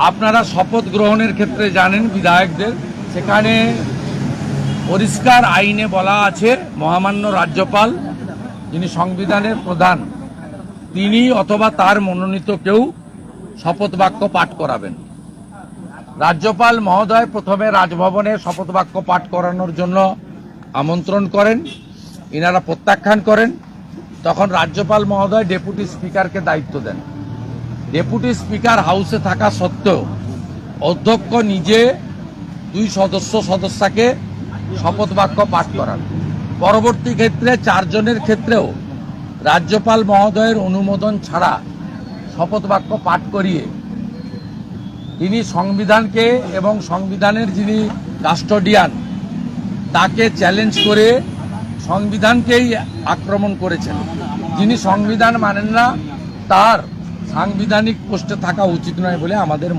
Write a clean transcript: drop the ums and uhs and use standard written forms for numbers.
আপনারা শপথ গ্রহণের ক্ষেত্রে জানেন বিধায়কদের সেখানে পরিষ্কার আইনে বলা আছে মহামান্য রাজ্যপাল যিনি সংবিধানের প্রধান তিনি অথবা তার মনোনীত কেউ শপথ বাক্য পাঠ করাবেন। রাজ্যপাল মহোদয় প্রথমে রাজভবনে শপথ বাক্য পাঠ করানোর জন্য আমন্ত্রণ করেন, ইনারা প্রত্যাখ্যান করেন। তখন রাজ্যপাল মহোদয় ডেপুটি স্পিকারকে দায়িত্ব দেন। ডেপুটি স্পিকার হাউসে থাকা সত্ত্বেও অধ্যক্ষ নিজে 2 সদস্যকে শপথ বাক্য পাঠ করান। পরবর্তী ক্ষেত্রে 4 জনের ক্ষেত্রেও রাজ্যপাল মহোদয়ের অনুমোদন ছাড়া শপথ বাক্য পাঠ করিয়ে তিনি সংবিধানকে এবং সংবিধানের যিনি কাস্টোডিয়ান তাকে চ্যালেঞ্জ করে সংবিধানকেই আক্রমণ করেছেন। যিনি সংবিধান মানেন না তার সাংবিধানিক পোস্টে থাকা উচিত নয় বলে আমাদের